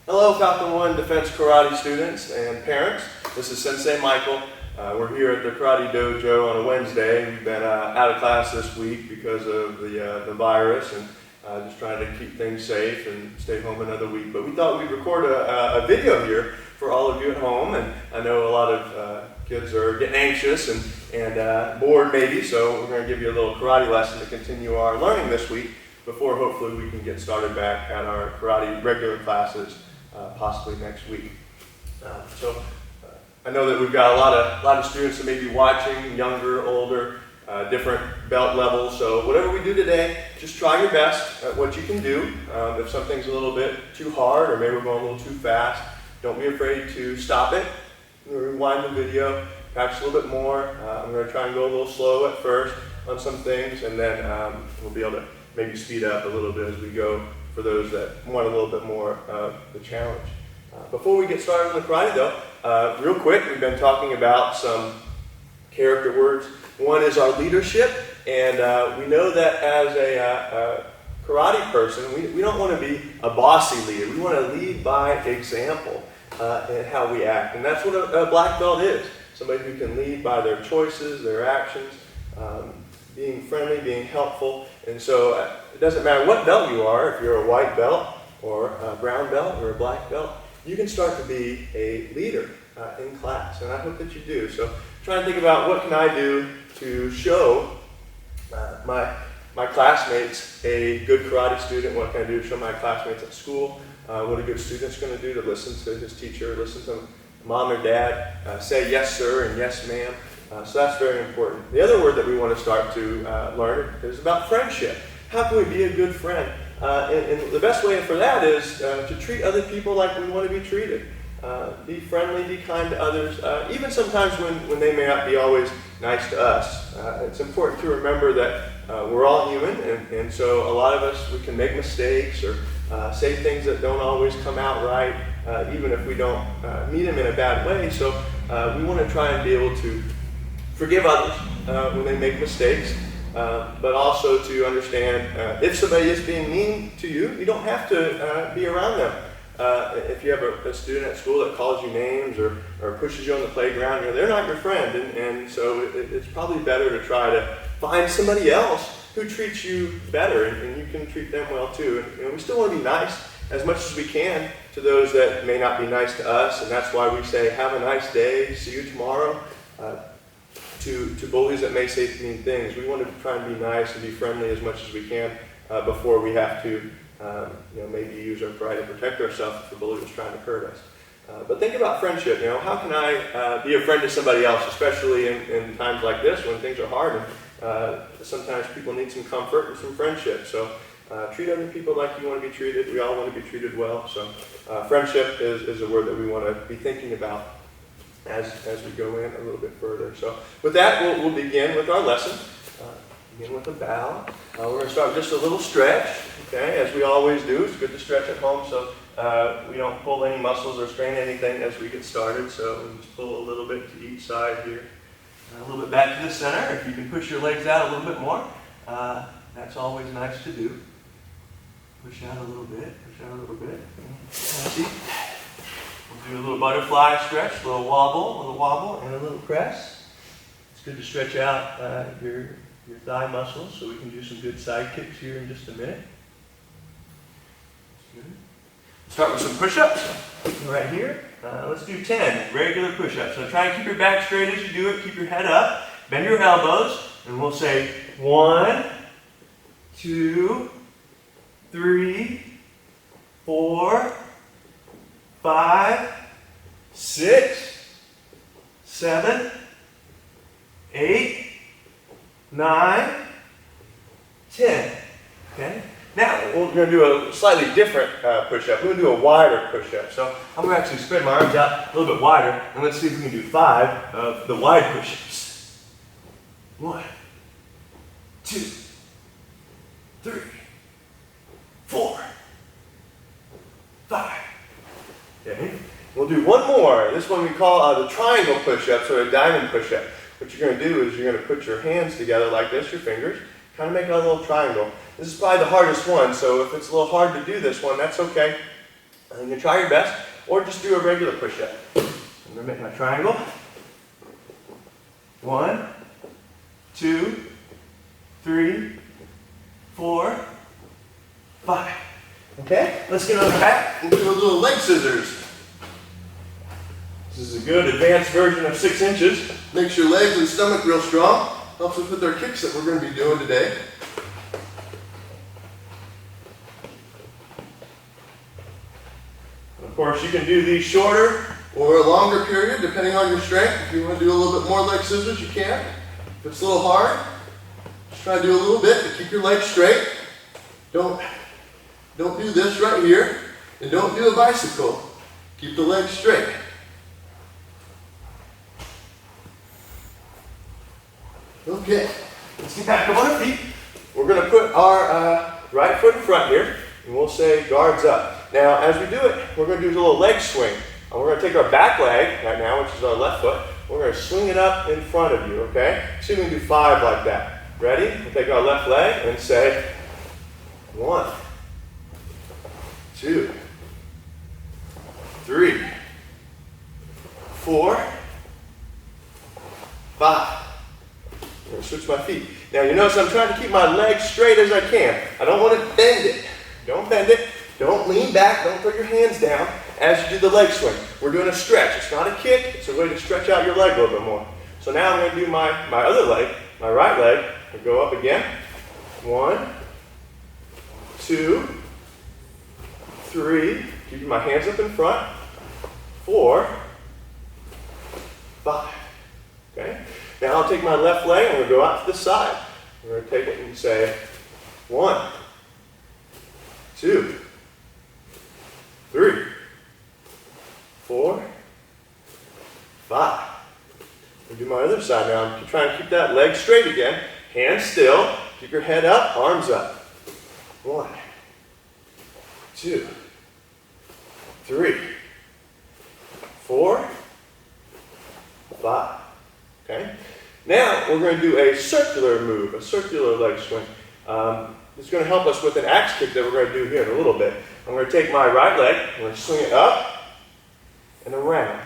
Hello Falcon One Defense Karate students and parents. This is Sensei Michael. We're here at the Karate Dojo on a Wednesday. We've been out of class this week because of the virus and just trying to keep things safe and stay home another week. But we thought we'd record a video here for all of you at home. And I know a lot of kids are getting anxious and bored maybe, so we're going to give you a little karate lesson to continue our learning this week before hopefully we can get started back at our karate regular classes possibly next week. I know that we've got a lot of students that may be watching, younger, older, different belt levels. So whatever we do today, just try your best at what you can do. If something's a little bit too hard or maybe we're going a little too fast, don't be afraid to stop it. Rewind the video, practice a little bit more. I'm going to try and go a little slow at first on some things, and then we'll be able to maybe speed up a little bit as we go for those that want a little bit more of the challenge. Before we get started on the karate though, real quick, we've been talking about some character words. One is our leadership, and we know that as a karate person, we don't want to be a bossy leader. We want to lead by example in how we act, and that's what a black belt is. Somebody who can lead by their choices, their actions, being friendly, being helpful. And so it doesn't matter what belt you are, if you're a white belt or a brown belt or a black belt, you can start to be a leader in class, and I hope that you do. So try and think about what can I do to show my classmates a good karate student, what can I do to show my classmates at school, what a good student's going to do to listen to his teacher, listen to mom or dad, say yes sir and yes ma'am. So that's very important. The other word that we want to start to learn is about friendship. How can we be a good friend? And the best way for that is to treat other people like we want to be treated. Be friendly, be kind to others, even sometimes when they may not be always nice to us. It's important to remember that we're all human, and so a lot of us, we can make mistakes or say things that don't always come out right, even if we don't mean them in a bad way. So we want to try and be able to forgive others when they make mistakes, but also to understand if somebody is being mean to you, you don't have to be around them. If you have a student at school that calls you names or pushes you on the playground, they're not your friend, and so it's probably better to try to find somebody else who treats you better, and you can treat them well too. And we still want to be nice as much as we can to those that may not be nice to us, and that's why we say, have a nice day, see you tomorrow. To bullies that may say mean things, we want to try and be nice and be friendly as much as we can before we have to maybe use our pride to protect ourselves if the bully was trying to hurt us. But think about friendship. How can I be a friend to somebody else, especially in times like this when things are hard and sometimes people need some comfort and some friendship. So treat other people like you want to be treated. We all want to be treated well. So friendship is a word that we want to be thinking about as we go in a little bit further. So with that, we'll begin with our lesson. Begin with a bow. We're going to start with just a little stretch, okay, as we always do. It's good to stretch at home so we don't pull any muscles or strain anything as we get started. So we'll just pull a little bit to each side here. A little bit back to the center. If you can push your legs out a little bit more, that's always nice to do. Push out a little bit, push out a little bit. See? We'll do a little butterfly stretch, a little wobble, and a little press. It's good to stretch out your thigh muscles, so we can do some good side kicks here in just a minute. Good. Start with some push-ups right here. Let's do 10 regular push-ups. So try and keep your back straight as you do it. Keep your head up. Bend your elbows, and we'll say 1, 2, 3, 4, 5, 6, 7, 8, 9, 10. Okay? Now, we're going to do a slightly different push-up. We're going to do a wider push-up. So I'm going to actually spread my arms out a little bit wider, and let's see if we can do 5 of the wide push-ups. 1, 2, 3, 4, 5. Okay? We'll do one more. This one we call the triangle push-ups or a diamond push-up. What you're going to do is you're going to put your hands together like this, your fingers, kind of make a little triangle. This is probably the hardest one, so if it's a little hard to do this one, that's okay. And you're gonna try your best, or just do a regular push-up. I'm gonna make my triangle. 1, 2, 3, 4, 5. Okay, let's get on the back and do a little leg scissors. This is a good advanced version of 6 inches. Makes your legs and stomach real strong. Helps us with our kicks that we're going to be doing today. Of course, you can do these shorter or a longer period, depending on your strength. If you want to do a little bit more leg scissors, you can. If it's a little hard, just try to do a little bit to keep your legs straight. Don't do this right here, and don't do a bicycle. Keep the legs straight. Okay, let's get back up on our feet. We're going to put our right foot in front here, and we'll say guards up. Now, as we do it, we're going to do a little leg swing. We're going to take our back leg right now, which is our left foot. We're going to swing it up in front of you, okay? See if we can do 5 like that. Ready? We'll take our left leg and say 1, 2, 3, 4, 5. I'm going to switch my feet. Now you notice I'm trying to keep my legs straight as I can. I don't want to bend it. Don't bend it. Don't lean back. Don't put your hands down as you do the leg swing. We're doing a stretch. It's not a kick. It's a way to stretch out your leg a little bit more. So now I'm going to do my other leg, my right leg. I'll go up again. 1, 2, 3. Keeping my hands up in front. 4, 5. Okay? Now I'll take my left leg and we're going to go out to the side. We're going to take it and say 1, 2, 3, 4, 5. I'll do my other side now. I'm trying to keep that leg straight again. Hands still. Keep your head up, arms up. 1, 2, 3, 4, 5. Okay? Now we're going to do a circular move, a circular leg swing. It's going to help us with an axe kick that we're going to do here in a little bit. I'm going to take my right leg, I'm going to swing it up and around.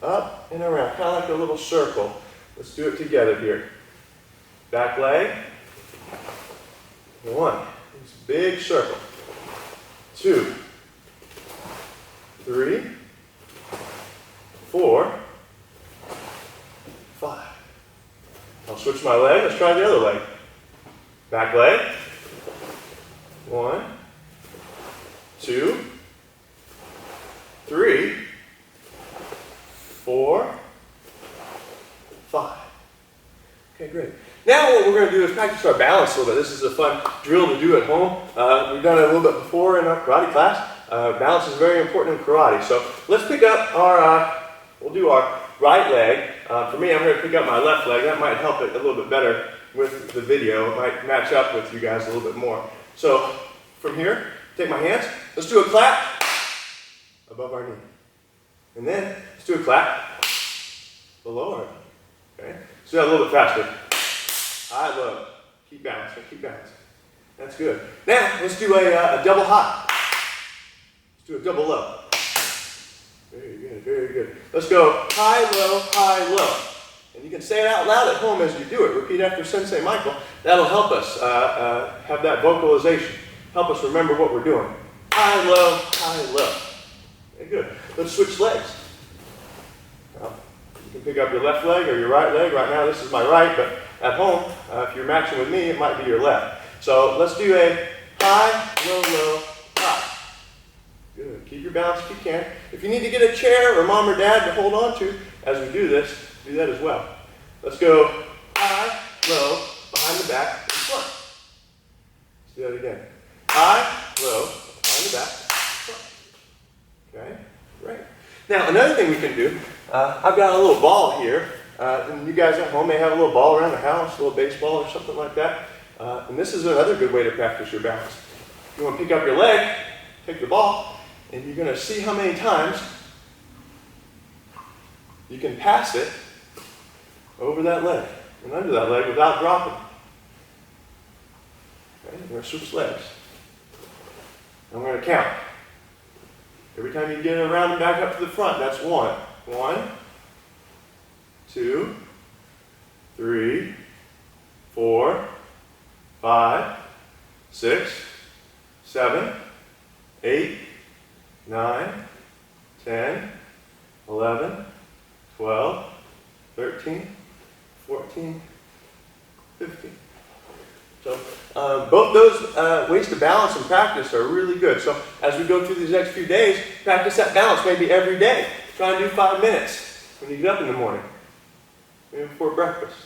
Up and around, kind of like a little circle. Let's do it together here. Back leg. 1. This big circle. 2, 3, 4, 5. I'll switch my leg. Let's try the other leg. Back leg. 1, 2, 3, 4, 5. Okay, great. Now what we're going to do is practice our balance a little bit. This is a fun drill to do at home. We've done it a little bit before in our karate class. Balance is very important in karate. So let's pick up our, we'll do our right leg. For me, I'm going to pick up my left leg. That might help it a little bit better with the video. It might match up with you guys a little bit more. So from here, take my hands. Let's do a clap above our knee. And then let's do a clap below our knee. Okay? Let's do that a little bit faster. High, low. Keep balancing, keep balancing. That's good. Now, let's do a double high. Let's do a double low. Very good, very good. Let's go high, low. And you can say it out loud at home as you do it. Repeat after Sensei Michael. That'll help us have that vocalization. Help us remember what we're doing. High, low. Okay, good. Let's switch legs. Now, you can pick up your left leg or your right leg. Right now, this is my right, but at home, if you're matching with me, it might be your left. So let's do a high, low, high. Good. Keep your balance if you can. If you need to get a chair or mom or dad to hold on to as we do this, do that as well. Let's go high, low, behind the back, in front. Let's do that again. High, low, behind the back, front. Okay, great. Now another thing we can do, I've got a little ball here. And you guys at home may have a little ball around the house, a little baseball or something like that. And this is another good way to practice your balance. You want to pick up your leg, take the ball, and you're going to see how many times you can pass it over that leg and under that leg without dropping. Okay, we're going to switch legs. I'm going to count. Every time you get around and back up to the front, that's 1. 1, 2, 3, 4, 5, 6, 7, 8, 9, 10, 11, 12, 13, 14, 15. So both those ways to balance and practice are really good. So as we go through these next few days, practice that balance maybe every day. Try and do 5 minutes when you get up in the morning, maybe before breakfast.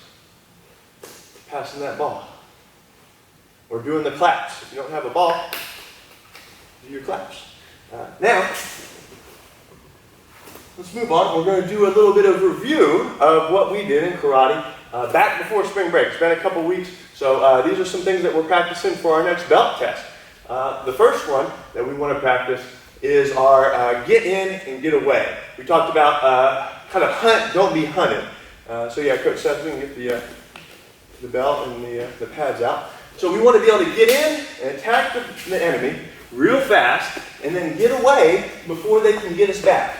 Passing that ball. Or doing the claps. If you don't have a ball, do your claps. Now, let's move on. We're going to do a little bit of review of what we did in karate back before spring break. It's been a couple weeks, so these are some things that we're practicing for our next belt test. The first one that we want to practice is our get in and get away. We talked about kind of hunt, don't be hunted. So yeah, Coach Seth, we can get the belt and the pads out. So we want to be able to get in and attack the enemy real fast and then get away before they can get us back.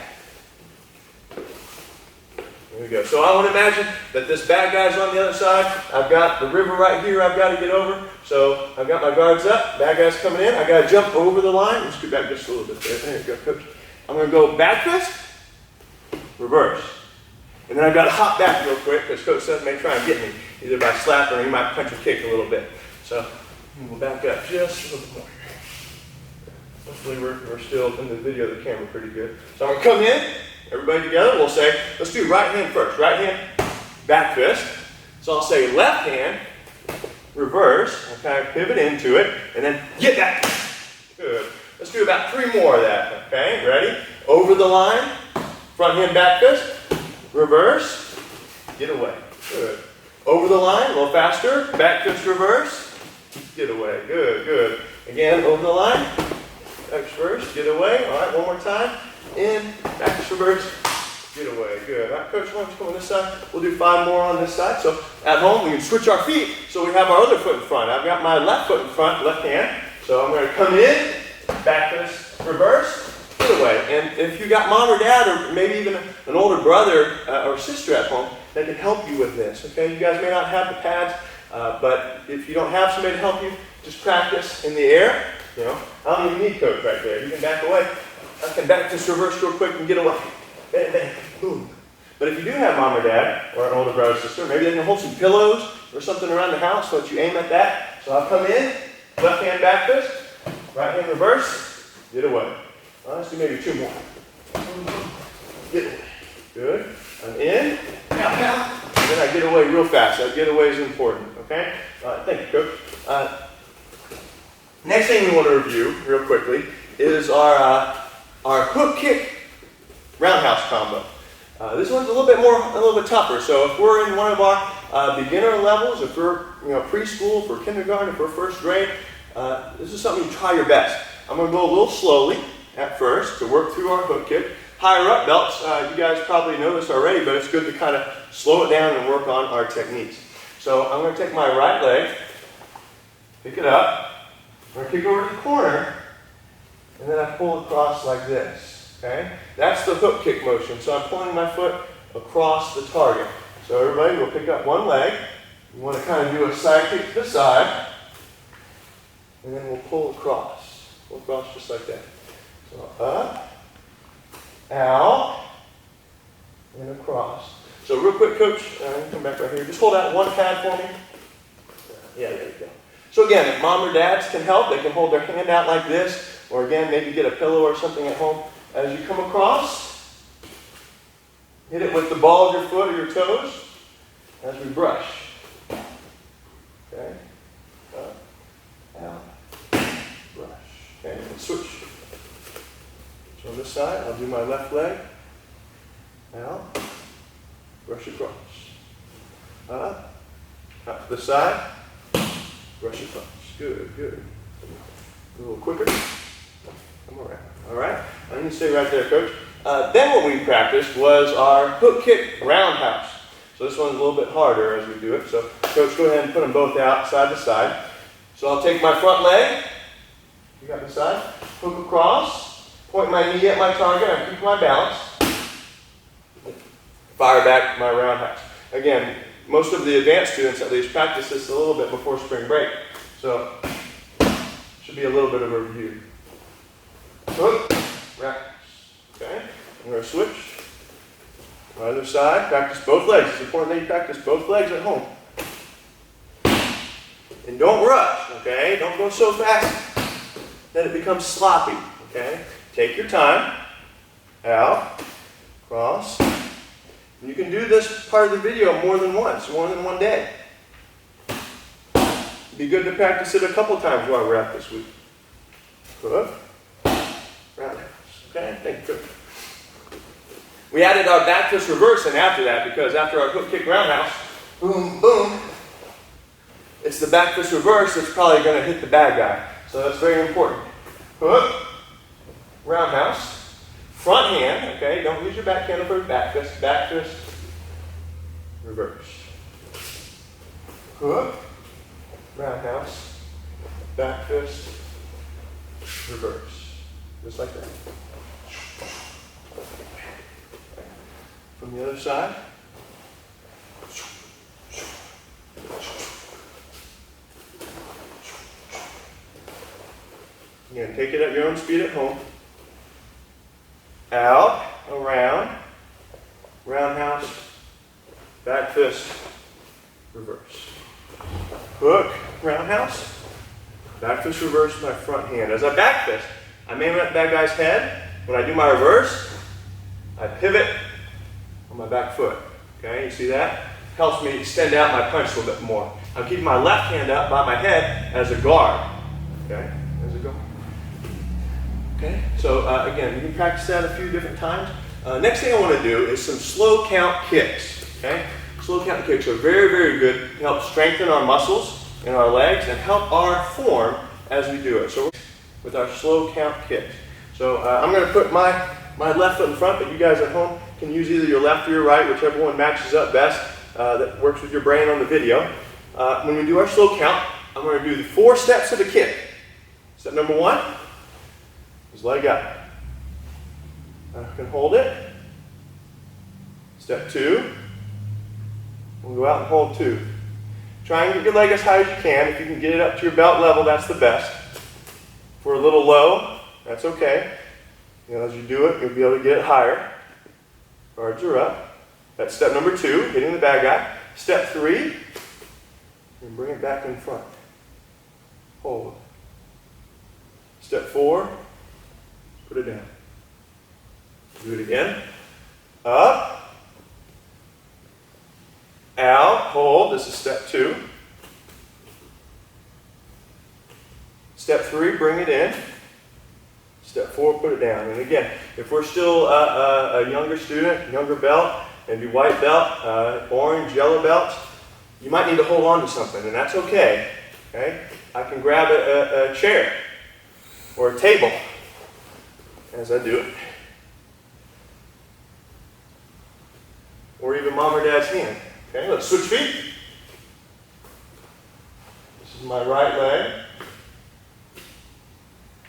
There we go. So I want to imagine that this bad guy's on the other side. I've got the river right here I've got to get over. So I've got my guards up. Bad guy's coming in. I've got to jump over the line. Let's scoot back just a little bit there. There you go, Coach. I'm going to go back fist, reverse. And then I've got to hop back real quick because Coach Seth may try and get me, either by slap or he might punch or kick a little bit. So we'll back up just a little bit more. Hopefully we're still in the video of the camera pretty good. So I'm going to come in, everybody together. We'll say, let's do right hand first. Right hand, back fist. So I'll say left hand, reverse. I'll kind of pivot into it, and then get that. Good. Let's do about 3 more of that. Okay, ready? Over the line, front hand, back fist, reverse, get away. Good. Over the line, a little faster, back fist, reverse, get away. Good, good. Again, over the line, back fist, reverse, get away. All right, one more time. In, back fist, reverse, get away. Good. All right, Coach, why don't you come on this side? We'll do 5 more on this side. So at home, we can switch our feet so we have our other foot in front. I've got my left foot in front, left hand. So I'm going to come in, back fist, reverse, get away. And if you got mom or dad or maybe even an older brother or sister at home, that can help you with this, okay? You guys may not have the pads, but if you don't have somebody to help you, just practice in the air. You know, I don't even need Coach right there. You can back away. I can back this reverse real quick and get away. Bang, bang, boom. But if you do have mom or dad or an older brother or sister, maybe they can hold some pillows or something around the house so that you aim at that. So I'll come in, left hand back fist, right hand reverse, get away. Let's do maybe 2 more. Get away. Good. I'm in. Pow, pow. And then I get away real fast. That get away is important. Okay? Thank you, Coach. Next thing we want to review real quickly is our hook kick roundhouse combo. This one's a little bit tougher. So if we're in one of our beginner levels, if we're preschool, if we're kindergarten, if we're first grade, this is something you try your best. I'm going to go a little slowly at first to work through our hook kick. Higher up belts, you guys probably know this already, but it's good to kind of slow it down and work on our techniques. So I'm going to take my right leg, pick it up, I'm going to kick over to the corner, and then I pull across like this. Okay? That's the hook kick motion. So I'm pulling my foot across the target. So everybody will pick up one leg. You want to kind of do a side kick to the side, and then we'll pull across. Pull across just like that. So up, out, and across. So real quick, Coach, come back right here. Just hold out one pad for me. Yeah, there you go. So again, if mom or dads can help, they can hold their hand out like this, or again, maybe get a pillow or something at home. As you come across, hit it with the ball of your foot or your toes as we brush. Okay? Up, out, brush. Okay, and switch. So on this side, I'll do my left leg. Out, brush across. Up to the side, brush across. Good, good. A little quicker. Come around. All right? I'm going to stay right there, Coach. Then what we practiced was our hook kick roundhouse. So this one's a little bit harder as we do it. So Coach, go ahead and put them both out side to side. So I'll take my front leg. You got the side. Hook across. Point my knee at my target, I keep my balance. Fire back my roundhouse. Again, most of the advanced students at least practice this a little bit before spring break. So, should be a little bit of a review. Hook, roundhouse. Okay, I'm going to switch. My other side, practice both legs. It's important that you practice both legs at home. And don't rush, okay? Don't go so fast that it becomes sloppy, okay? Take your time. Out, cross. And you can do this part of the video more than once, more than one day. It'd be good to practice it a couple times while we're at this week. Hook, roundhouse. Okay, thank you. We added our back fist reverse in after that because after our hook kick roundhouse, boom, boom, it's the back fist reverse that's probably going to hit the bad guy. So that's very important. Hook, roundhouse, front hand, okay, don't use your back hand for back fist, reverse. Hook, roundhouse, back fist, reverse. Just like that. From the other side. Again, take it at your own speed at home. Out, around, roundhouse, back fist, reverse. Hook, roundhouse, back fist reverse, my front hand. As I back fist, I'm aiming at the bad guy's head. When I do my reverse, I pivot on my back foot. Okay, you see that? Helps me extend out my punch a little bit more. I'm keeping my left hand up by my head as a guard. Okay, as a guard. Okay, so again, you can practice that a few different times. Next thing I want to do is some slow count kicks. Okay, slow count kicks are very, very good to help strengthen our muscles in our legs and help our form as we do it. So with our slow count kicks. So I'm going to put my left foot in front, but you guys at home can use either your left or your right, whichever one matches up best, that works with your brain on the video. When we do our slow count, I'm going to do the 4 steps of the kick. Step number 1 is leg up. I can hold it. Step 2, we'll go out and hold 2. Try and get your leg as high as you can. If you can get it up to your belt level, that's the best. If we're a little low, that's okay. You know, as you do it, you'll be able to get it higher. Guards are up. That's step number 2, hitting the bad guy. Step 3, and bring it back in front. Hold. Step 4, put it down. Do it again. Up. Out. Hold. This is step 2. Step 3, bring it in. Step 4, put it down. And again, if we're still a younger student, younger belt, maybe white belt, orange, yellow belts, you might need to hold on to something, and that's okay. Okay? I can grab a chair or a table as I do it. Or even mom or dad's hand. Okay, let's switch feet. This is my right leg.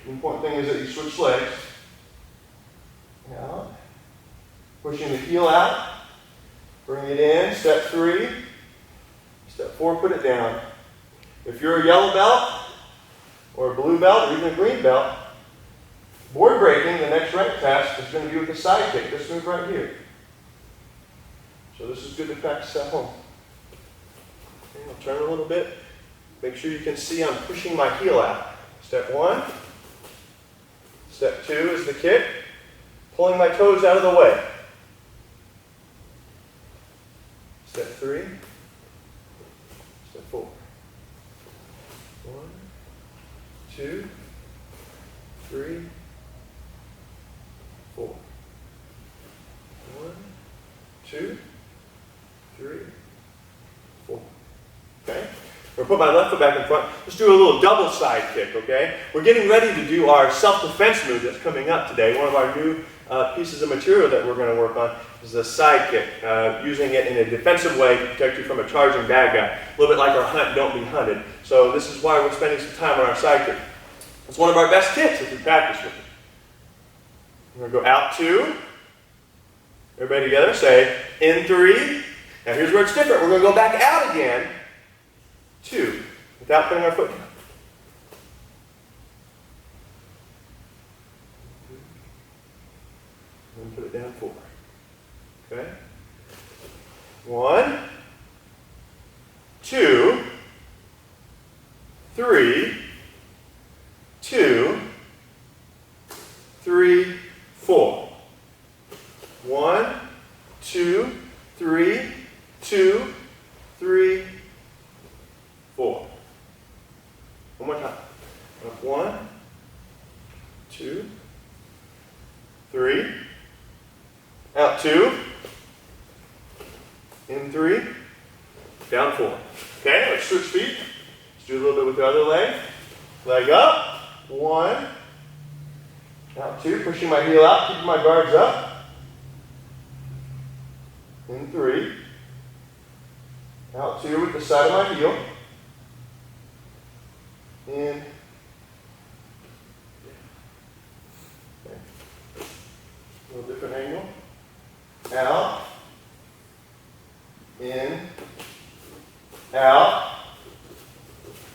The important thing is that you switch legs. Out. Pushing the heel out. Bring it in. Step 3. Step 4, put it down. If you're a yellow belt, or a blue belt, or even a green belt, board breaking, the next rank test, is going to be with a side kick. This move right here. So this is good to practice at home. Okay, I'll turn a little bit. Make sure you can see I'm pushing my heel out. Step 1. Step 2 is the kick. Pulling my toes out of the way. Step 3. Step 4. 1, 2, 3, 4. 1, 2, 3, 4. Okay? We're going to put my left foot back in front. Let's do a little double side kick, okay? We're getting ready to do our self-defense move that's coming up today. One of our new pieces of material that we're going to work on is a side kick, using it in a defensive way to protect you from a charging bad guy. A little bit like our hunt, don't be hunted. So this is why we're spending some time on our side kick. It's one of our best kicks if we practice with it. We're going to go out 2. Everybody together, say in 3. Now here's where it's different. We're going to go back out again. 2, without putting our foot down. And put it down 4. Okay? 1, 2, 3, 2, 3, 4. 1, 2, 3, 2, 3, 4. One more time. Up 1, 2, 3. Out 2. In 3. Down 4. Okay, let's switch feet. Let's do a little bit with the other leg. Leg up. 1. Out 2. Pushing my heel out, keeping my guards up. In 3. Out 2 with the side of my heel. In. Okay. A little different angle. Out. In. Out.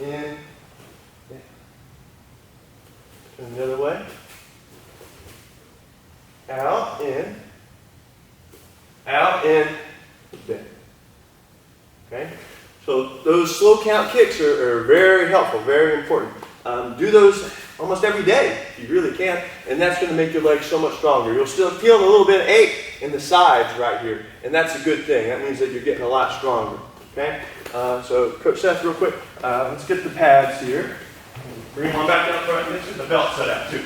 In. Turn the other way. Out. In. Out. In. Bend. Okay? So those slow count kicks are very helpful, very important. Do those almost every day if you really can, and that's going to make your legs so much stronger. You'll still feel a little bit of ache in the sides right here, and that's a good thing. That means that you're getting a lot stronger. Okay? So Coach Seth, real quick, let's get the pads here. Bring them on back down front, and let's get the belt set out too.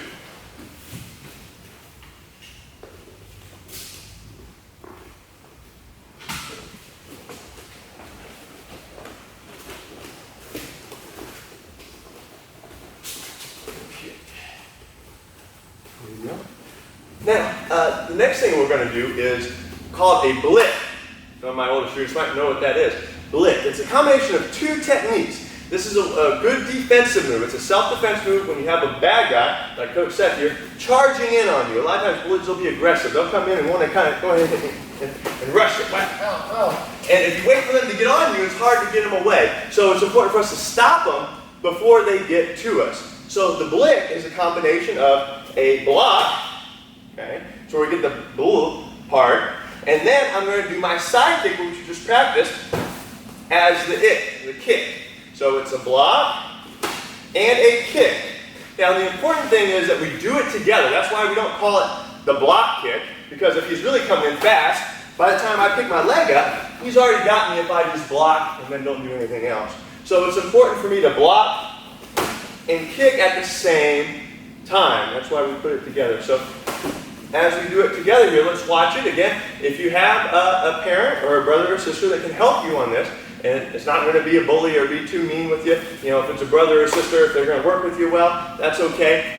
Now, the next thing we're going to do is called a blick. Some of my older students might know what that is. Blick. It's a combination of 2 techniques. This is a good defensive move. It's a self-defense move when you have a bad guy, like Coach Seth here, charging in on you. A lot of times blitz will be aggressive. They'll come in and want to kind of go ahead and rush it. And if you wait for them to get on you, it's hard to get them away. So it's important for us to stop them before they get to us. So the blick is a combination of a block. Okay, so we get the bull part, and then I'm going to do my side kick, which you just practiced, as the kick. So it's a block and a kick. Now the important thing is that we do it together. That's why we don't call it the block kick, because if he's really coming in fast, by the time I pick my leg up, he's already got me if I just block and then don't do anything else. So it's important for me to block and kick at the same time. That's why we put it together. So as we do it together here, let's watch it again. If you have a parent or a brother or sister that can help you on this, and it's not going to be a bully or be too mean with you. You know, if it's a brother or sister, if they're going to work with you well, that's okay.